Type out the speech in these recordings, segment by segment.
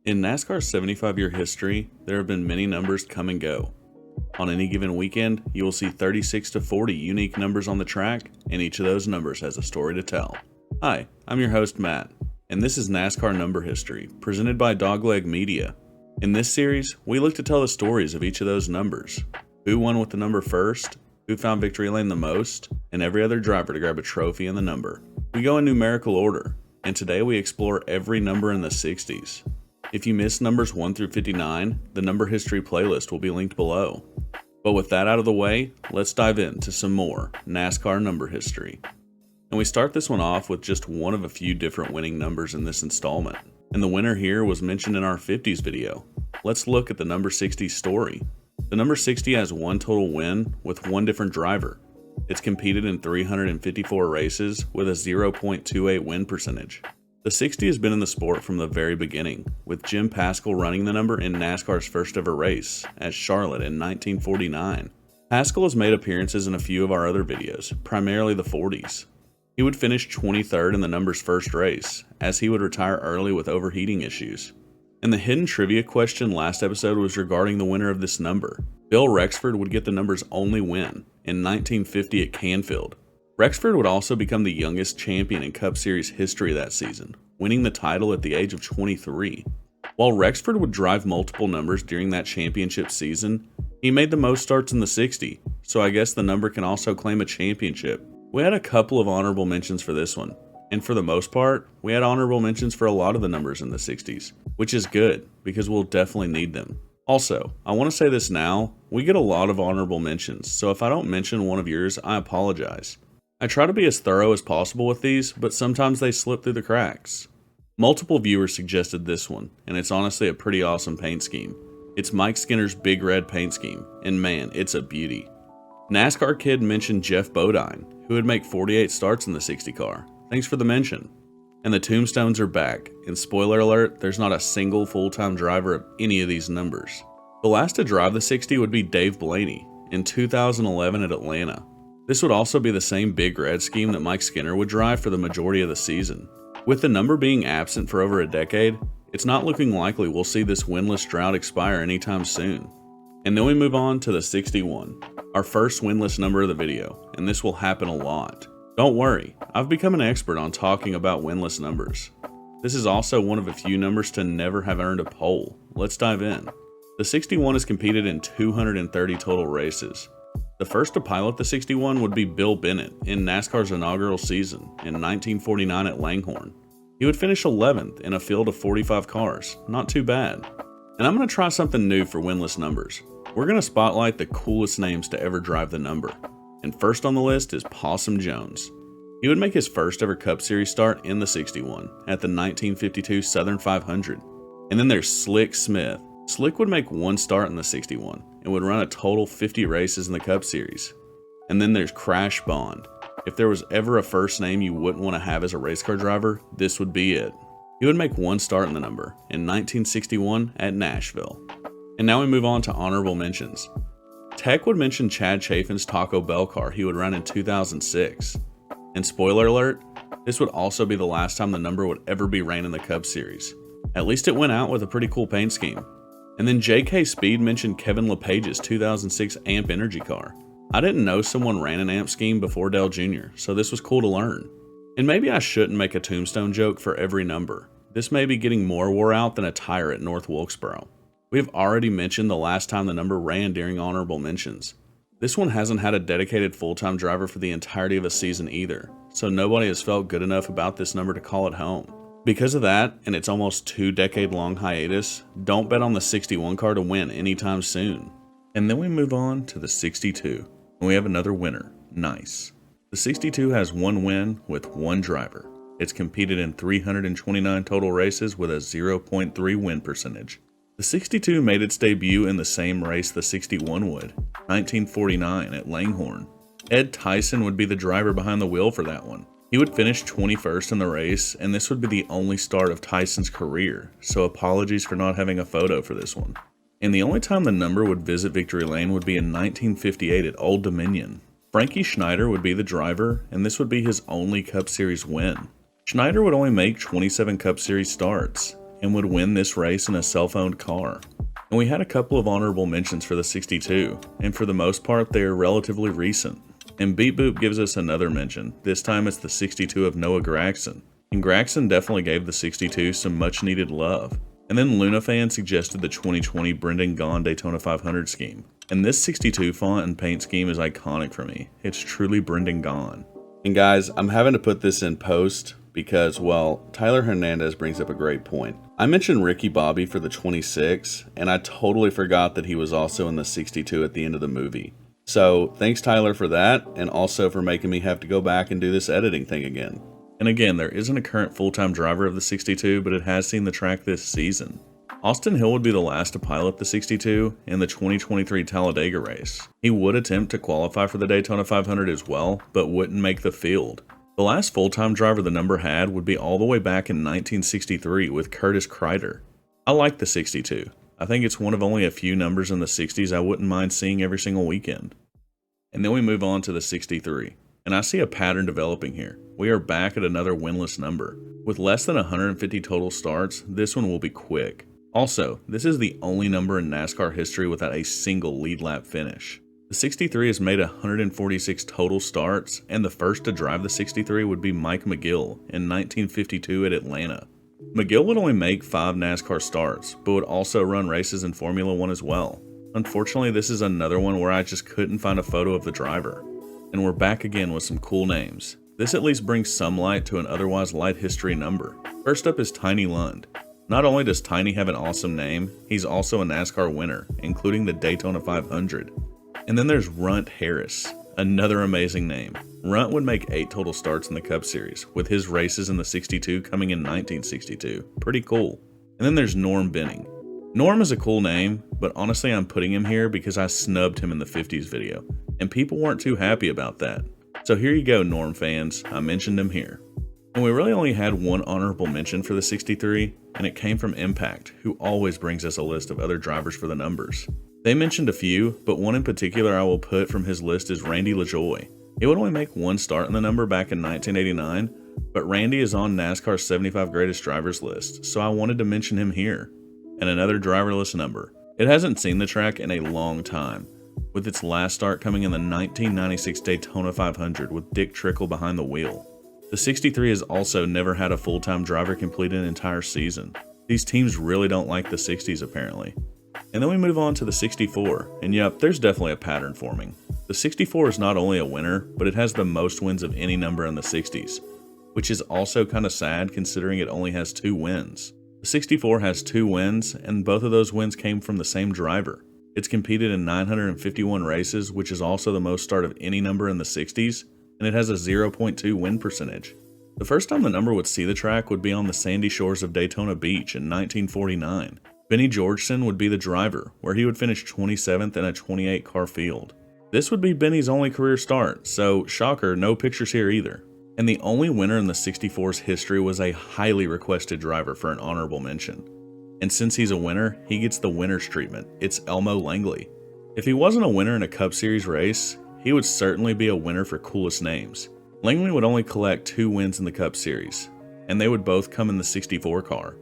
In NASCAR's 75-year history, there have been many numbers come and go. On any given weekend, you will see 36 to 40 unique numbers on the track, and each of those numbers has a story to tell. Hi, I'm your host Matt, and this is NASCAR Number History, presented by Dogleg Media. In this series, we look to tell the stories of each of those numbers. Who won with the number first, who found victory lane the most, and every other driver to grab a trophy in the number. We go in numerical order, and today we explore every number in the 60s. If you missed numbers 1 through 59, the number history playlist will be linked below. But with that out of the way, let's dive into some more NASCAR number history. And we start this one off with just one of a few different winning numbers in this installment. And the winner here was mentioned in our 50s video. Let's look at the number 60 story. The number 60 has one total win with one different driver. It's competed in 354 races with a 0.28 win percentage. The 60 has been in the sport from the very beginning, with Jim Paschal running the number in NASCAR's first ever race at Charlotte in 1949. Paschal has made appearances in a few of our other videos, primarily the 40s. He would finish 23rd in the number's first race, as he would retire early with overheating issues. And the hidden trivia question last episode was regarding the winner of this number. Bill Rexford would get the number's only win in 1950 at Canfield. Rexford would also become the youngest champion in Cup Series history that season, winning the title at the age of 23. While Rexford would drive multiple numbers during that championship season, he made the most starts in the 60, so I guess the number can also claim a championship. We had a couple of honorable mentions for this one, and for the most part, we had honorable mentions for a lot of the numbers in the 60s, which is good, because we'll definitely need them. Also, I want to say this now, we get a lot of honorable mentions, so if I don't mention one of yours, I apologize. I try to be as thorough as possible with these, but sometimes they slip through the cracks. Multiple viewers suggested this one, and it's honestly a pretty awesome paint scheme. It's Mike Skinner's Big Red paint scheme, and man, it's a beauty. NASCAR Kid mentioned Jeff Bodine, who would make 48 starts in the 60 car. Thanks for the mention. And the tombstones are back, and spoiler alert, there's not a single full-time driver of any of these numbers. The last to drive the 60 would be Dave Blaney in 2011 at Atlanta. This would also be the same Big Red scheme that Mike Skinner would drive for the majority of the season. With the number being absent for over a decade, it's not looking likely we'll see this winless drought expire anytime soon. And then we move on to the 61, our first winless number of the video, and this will happen a lot. Don't worry, I've become an expert on talking about winless numbers. This is also one of a few numbers to never have earned a pole. Let's dive in. The 61 has competed in 230 total races. The first to pilot the 61 would be Bill Bennett in NASCAR's inaugural season in 1949 at Langhorne. He would finish 11th in a field of 45 cars, not too bad. And I'm going to try something new for winless numbers. We're going to spotlight the coolest names to ever drive the number. And first on the list is Possum Jones. He would make his first ever Cup Series start in the 61 at the 1952 Southern 500. And then there's Slick Smith. Slick would make one start in the 61 and would run a total 50 races in the Cup Series. And then there's Crash Bond. If there was ever a first name you wouldn't want to have as a race car driver, this would be it. He would make one start in the number in 1961 at Nashville. And now we move on to honorable mentions. Tech would mention Chad Chafin's Taco Bell car he would run in 2006. And spoiler alert, this would also be the last time the number would ever be ran in the Cup Series. At least it went out with a pretty cool paint scheme. And then JK Speed mentioned Kevin LePage's 2006 AMP Energy car. I didn't know someone ran an AMP scheme before Dale Jr., so this was cool to learn. And maybe I shouldn't make a tombstone joke for every number. This may be getting more wore out than a tire at North Wilkesboro. We have already mentioned the last time the number ran during honorable mentions. This one hasn't had a dedicated full-time driver for the entirety of a season either, so nobody has felt good enough about this number to call it home. Because of that, and its almost 2-decade-long hiatus, don't bet on the 61 car to win anytime soon. And then we move on to the 62, and we have another winner, Nice. The 62 has one win with one driver. It's competed in 329 total races with a 0.3 win percentage. The 62 made its debut in the same race the 61 would, 1949 at Langhorne. Ed Tyson would be the driver behind the wheel for that one. He would finish 21st in the race, and this would be the only start of Tyson's career, so apologies for not having a photo for this one. And the only time the number would visit victory lane would be in 1958 at Old Dominion. Frankie Schneider would be the driver, and this would be his only Cup Series win. Schneider would only make 27 Cup Series starts, and would win this race in a self-owned car. And we had a couple of honorable mentions for the 62, and for the most part they are relatively recent. And Beat Boop gives us another mention, this time it's the 62 of Noah Gragson. And Gragson definitely gave the 62 some much needed love. And then LunaFan suggested the 2020 Brendan Gaughan Daytona 500 scheme. And this 62 font and paint scheme is iconic for me. It's truly Brendan Gaughan. And guys, I'm having to put this in post because, well, Tyler Hernandez brings up a great point. I mentioned Ricky Bobby for the 26, and I totally forgot that he was also in the 62 at the end of the movie. So thanks Tyler for that, and also for making me have to go back and do this editing thing again. And again, there isn't a current full-time driver of the 62, but it has seen the track this season. Austin Hill would be the last to pilot the 62 in the 2023 Talladega race. He would attempt to qualify for the Daytona 500 as well, but wouldn't make the field. The last full-time driver the number had would be all the way back in 1963 with Curtis Kreider. I like the 62. I think it's one of only a few numbers in the 60s I wouldn't mind seeing every single weekend. And then we move on to the 63. And I see a pattern developing here. We are back at another winless number. With less than 150 total starts, this one will be quick. Also, this is the only number in NASCAR history without a single lead lap finish. The 63 has made 146 total starts, and the first to drive the 63 would be Mike McGill in 1952 at Atlanta. McGill would only make 5 NASCAR starts, but would also run races in Formula 1 as well. Unfortunately, this is another one where I just couldn't find a photo of the driver. And we're back again with some cool names. This at least brings some light to an otherwise light history number. First up is Tiny Lund. Not only does Tiny have an awesome name, he's also a NASCAR winner, including the Daytona 500. And then there's Runt Harris, another amazing name. Runt would make 8 total starts in the Cup Series, with his races in the 62 coming in 1962. Pretty cool. And then there's Norm Benning. Norm is a cool name, but honestly I'm putting him here because I snubbed him in the 50s video, and people weren't too happy about that. So here you go, Norm fans, I mentioned him here. And we really only had one honorable mention for the 63, and it came from Impact, who always brings us a list of other drivers for the numbers. They mentioned a few, but one in particular I will put from his list is Randy LaJoie. He would only make 1 start in the number back in 1989, but Randy is on NASCAR's 75 Greatest Drivers list, so I wanted to mention him here. And another driverless number. It hasn't seen the track in a long time, with its last start coming in the 1996 Daytona 500 with Dick Trickle behind the wheel. The 63 has also never had a full-time driver complete an entire season. These teams really don't like the 60s apparently. And then we move on to the 64, and yep, there's definitely a pattern forming. The 64 is not only a winner, but it has the most wins of any number in the 60s, which is also kind of sad considering it only has 2 wins. The 64 has 2 wins, and both of those wins came from the same driver. It's competed in 951 races, which is also the most start of any number in the 60s, and it has a 0.2 win percentage. The first time the number would see the track would be on the sandy shores of Daytona Beach in 1949. Benny Georgeson would be the driver, where he would finish 27th in a 28-car field. This would be Benny's only career start, so shocker, no pictures here either. And the only winner in the 64's history was a highly requested driver for an honorable mention. And since he's a winner, he gets the winner's treatment. It's Elmo Langley. If he wasn't a winner in a Cup Series race, he would certainly be a winner for coolest names. Langley would only collect 2 wins in the Cup Series, and they would both come in the 64 car.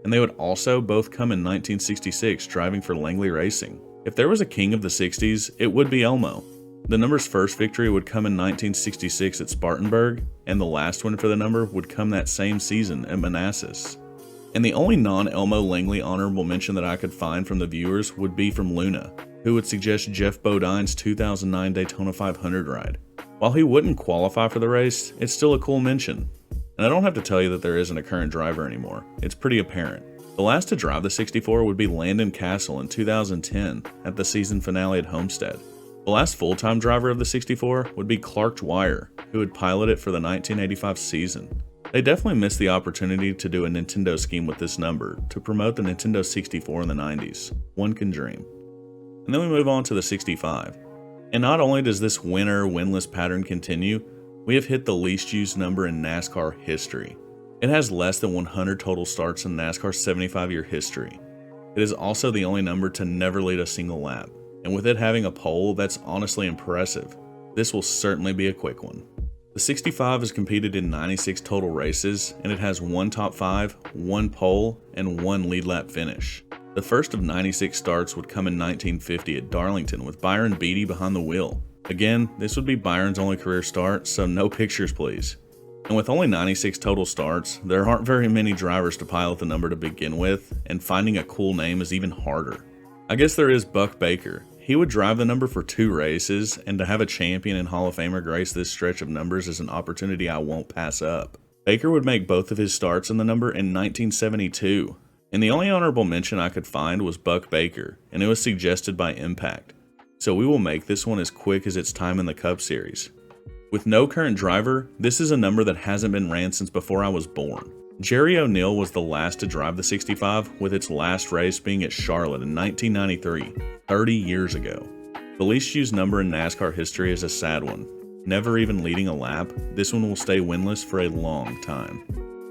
And they would also both come in 1966 driving for Langley Racing. If there was a king of the 60s, it would be Elmo. The number's first victory would come in 1966 at Spartanburg, and the last one for the number would come that same season at Manassas. And the only non-Elmo Langley honorable mention that I could find from the viewers would be from Luna, who would suggest Jeff Bodine's 2009 Daytona 500 ride. While he wouldn't qualify for the race, it's still a cool mention. And I don't have to tell you that there isn't a current driver anymore. It's pretty apparent. The last to drive the 64 would be Landon Castle in 2010 at the season finale at Homestead. The last full-time driver of the 64 would be Clark Dwyer, who would pilot it for the 1985 season. They definitely missed the opportunity to do a Nintendo scheme with this number to promote the Nintendo 64 in the 90s. One can dream. And then we move on to the 65. And not only does this winner-winless pattern continue, we have hit the least used number in NASCAR history. It has less than 100 total starts in NASCAR's 75-year history. It is also the only number to never lead a single lap. And with it having a pole, that's honestly impressive. This will certainly be a quick one. The 65 has competed in 96 total races, and it has 1 top 5, 1 pole, and 1 lead lap finish. The first of 96 starts would come in 1950 at Darlington with Byron Beatty behind the wheel. Again, this would be Byron's only career start, so no pictures please. And with only 96 total starts, there aren't very many drivers to pilot the number to begin with, and finding a cool name is even harder. I guess there is Buck Baker. He would drive the number for 2 races, and to have a champion and Hall of Famer grace this stretch of numbers is an opportunity I won't pass up. Baker would make both of his starts in the number in 1972, and the only honorable mention I could find was Buck Baker, and it was suggested by Impact. So we will make this one as quick as its time in the Cup Series. With no current driver, this is a number that hasn't been ran since before I was born. Jerry O'Neill was the last to drive the 65, with its last race being at Charlotte in 1993, 30 years ago. The least used number in NASCAR history is a sad one. Never even leading a lap, this one will stay winless for a long time.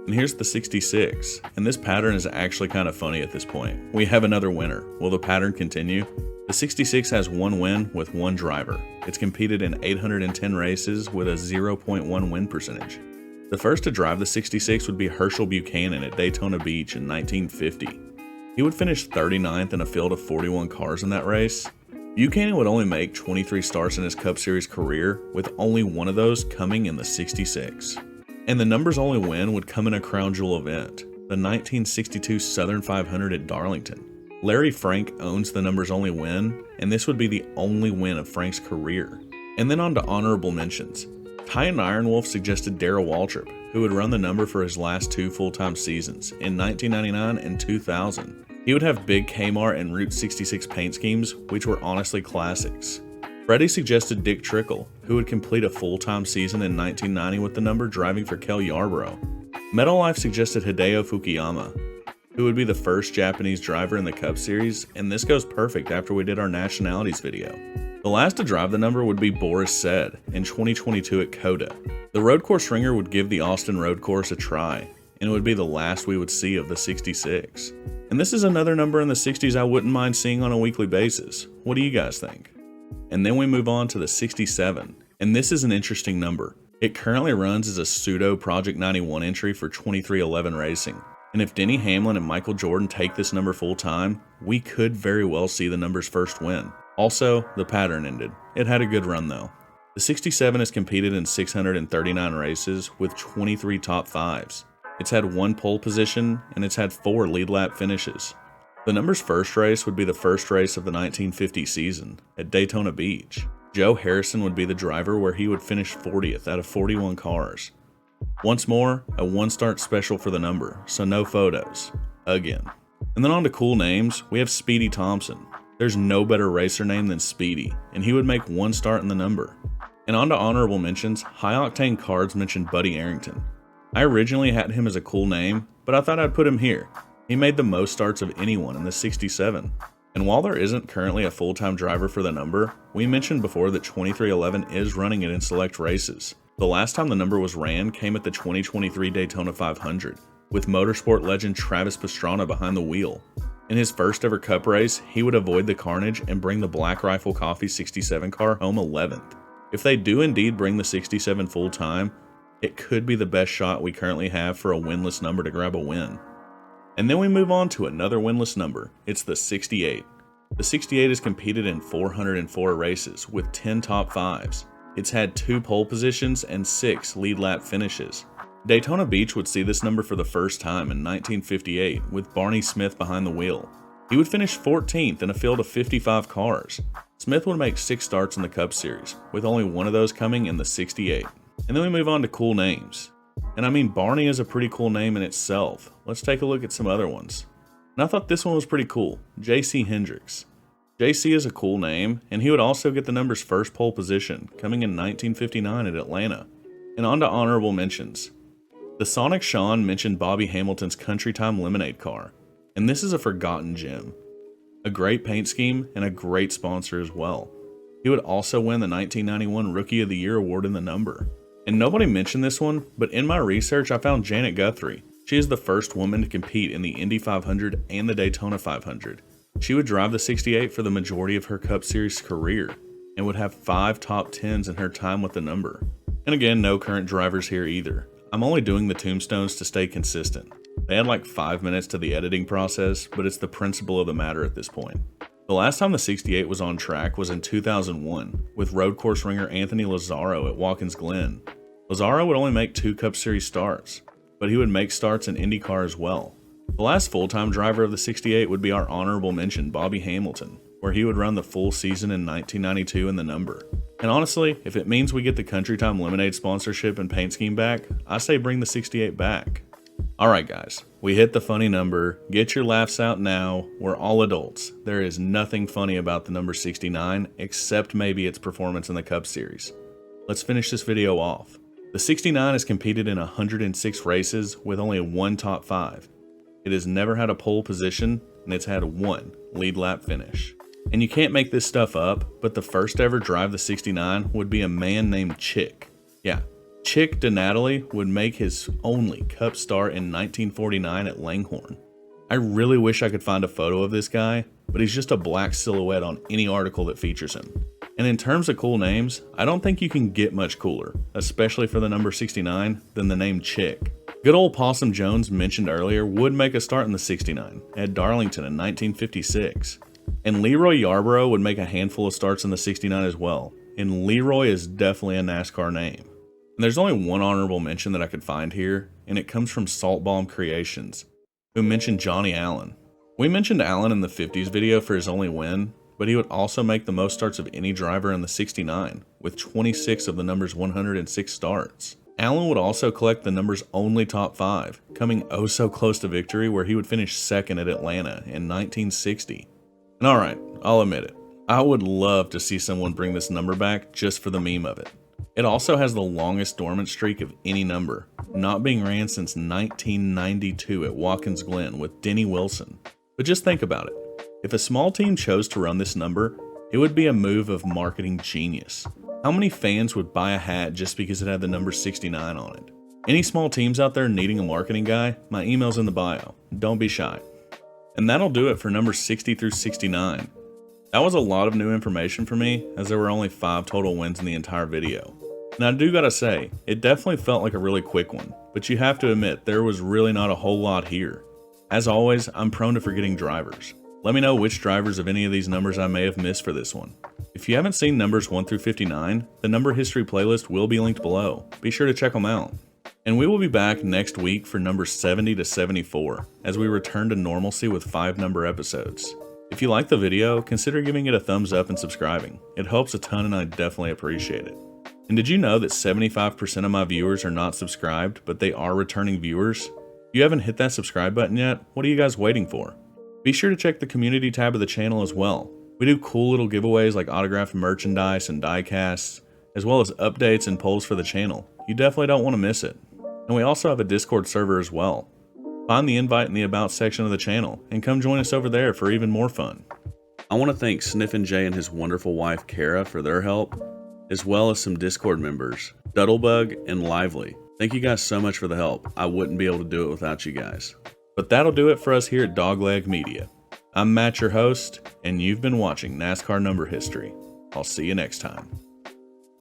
And here's the 66, and this pattern is actually kind of funny at this point. We have another winner. Will the pattern continue? The 66 has 1 win with 1 driver. It's competed in 810 races with a 0.1 win percentage. The first to drive the 66 would be Herschel Buchanan at Daytona Beach in 1950. He would finish 39th in a field of 41 cars in that race. Buchanan would only make 23 starts in his Cup Series career, with only one of those coming in the 66. And the numbers only win would come in a crown jewel event, the 1962 Southern 500 at Darlington. Larry Frank owns the numbers only win, and this would be the only win of Frank's career. And then on to honorable mentions. Ty Iron Wolf suggested Darrell Waltrip, who would run the number for his last 2 full-time seasons, in 1999 and 2000. He would have big Kmart and Route 66 paint schemes, which were honestly classics. Freddie suggested Dick Trickle, who would complete a full-time season in 1990 with the number driving for Kel Yarborough. Metal Life suggested Hideo Fukuyama, who would be the first Japanese driver in the Cup Series, and this goes perfect after we did our nationalities video. The last to drive the number would be Boris Said in 2022 at COTA. The road course ringer would give the Austin road course a try, and it would be the last we would see of the 66. And this is another number in the 60s I wouldn't mind seeing on a weekly basis. What do you guys think? And then we move on to the 67, and this is an interesting number. It currently runs as a pseudo Project 91 entry for 2311 Racing. And if Denny Hamlin and Michael Jordan take this number full time, we could very well see the number's first win. Also, the pattern ended. It had a good run though. The 67 has competed in 639 races with 23 top 5s. It's had 1 pole position, and it's had 4 lead lap finishes. The number's first race would be the first race of the 1950 season at Daytona Beach. Joe Harrison would be the driver, where he would finish 40th out of 41 cars. Once more, a 1-start special for the number, so no photos. Again. And then on to cool names, we have Speedy Thompson. There's no better racer name than Speedy, and he would make 1 start in the number. And on to honorable mentions, High Octane Cards mentioned Buddy Arrington. I originally had him as a cool name, but I thought I'd put him here. He made the most starts of anyone in the 67. And while there isn't currently a full-time driver for the number, we mentioned before that 2311 is running it in select races. The last time the number was ran came at the 2023 Daytona 500, with motorsport legend Travis Pastrana behind the wheel. In his first ever Cup race, he would avoid the carnage and bring the Black Rifle Coffee 67 car home 11th. If they do indeed bring the 67 full time, it could be the best shot we currently have for a winless number to grab a win. And then we move on to another winless number. It's the 68. The 68 has competed in 404 races with 10 top 5s. It's had 2 pole positions and 6 lead lap finishes. Daytona Beach would see this number for the first time in 1958 with Barney Smith behind the wheel. He would finish 14th in a field of 55 cars. Smith would make 6 starts in the Cup Series, with only one of those coming in the 68. And then we move on to cool names. And I mean, Barney is a pretty cool name in itself. Let's take a look at some other ones. And I thought this one was pretty cool, J.C. Hendricks. JC is a cool name, and he would also get the number's first pole position, coming in 1959 at Atlanta. And on to honorable mentions. The Sonic Sean mentioned Bobby Hamilton's Country Time Lemonade car, and this is a forgotten gem. A great paint scheme and a great sponsor as well. He would also win the 1991 Rookie of the Year award in the number. And nobody mentioned this one, but in my research I found Janet Guthrie. She is the first woman to compete in the Indy 500 and the Daytona 500. She would drive the 68 for the majority of her Cup Series career, and would have 5 top 10s in her time with the number. And again, no current drivers here either. I'm only doing the tombstones to stay consistent. They add like 5 minutes to the editing process, but it's the principle of the matter at this point. The last time the 68 was on track was in 2001, with road course ringer Anthony Lazzaro at Watkins Glen. Lazzaro would only make 2 Cup Series starts, but he would make starts in IndyCar as well. The last full-time driver of the 68 would be our honorable mention, Bobby Hamilton, where he would run the full season in 1992 in the number. And honestly, if it means we get the Country Time Lemonade sponsorship and paint scheme back, I say bring the 68 back. Alright guys, we hit the funny number. Get your laughs out now. We're all adults. There is nothing funny about the number 69, except maybe its performance in the Cup Series. Let's finish this video off. The 69 has competed in 106 races with only 1 top 5. It has never had a pole position, and it's had 1 lead lap finish. And you can't make this stuff up, but the first ever drive the 69 would be a man named Chick. Yeah, Chick DeNatale would make his only Cup start in 1949 at Langhorne. I really wish I could find a photo of this guy, but he's just a black silhouette on any article that features him. And in terms of cool names, I don't think you can get much cooler, especially for the number 69, than the name Chick. Good old Possum Jones, mentioned earlier, would make a start in the 69 at Darlington in 1956. And Leroy Yarborough would make a handful of starts in the 69 as well. And Leroy is definitely a NASCAR name. And there's only one honorable mention that I could find here, and it comes from Salt Bomb Creations, who mentioned Johnny Allen. We mentioned Allen in the 50s video for his only win, but he would also make the most starts of any driver in the 69, with 26 of the number's 106 starts. Allen would also collect the number's only top 5, coming oh so close to victory where he would finish second at Atlanta in 1960. And alright, I'll admit it, I would love to see someone bring this number back just for the meme of it. It also has the longest dormant streak of any number, not being ran since 1992 at Watkins Glen with Denny Wilson. But just think about it. If a small team chose to run this number, it would be a move of marketing genius. How many fans would buy a hat just because it had the number 69 on it? Any small teams out there needing a marketing guy? My email's in the bio. Don't be shy. And that'll do it for numbers 60 through 69. That was a lot of new information for me, as there were only 5 total wins in the entire video. And I do gotta say, it definitely felt like a really quick one, but you have to admit there was really not a whole lot here. As always, I'm prone to forgetting drivers. Let me know which drivers of any of these numbers I may have missed for this one. If you haven't seen numbers 1 through 59, the number history playlist will be linked below. Be sure to check them out. And we will be back next week for numbers 70 to 74, as we return to normalcy with 5 number episodes. If you like the video, consider giving it a thumbs up and subscribing. It helps a ton and I definitely appreciate it. And did you know that 75% of my viewers are not subscribed, but they are returning viewers? If you haven't hit that subscribe button yet, what are you guys waiting for? Be sure to check the community tab of the channel as well. We do cool little giveaways like autographed merchandise and die casts, as well as updates and polls for the channel. You definitely don't want to miss it. And we also have a Discord server as well. Find the invite in the About section of the channel, and come join us over there for even more fun. I want to thank Sniffin' Jay and his wonderful wife Kara for their help, as well as some Discord members, Duddlebug and Lively. Thank you guys so much for the help. I wouldn't be able to do it without you guys. But that'll do it for us here at Dogleg Media. I'm Matt, your host, and you've been watching NASCAR Number History. I'll see you next time.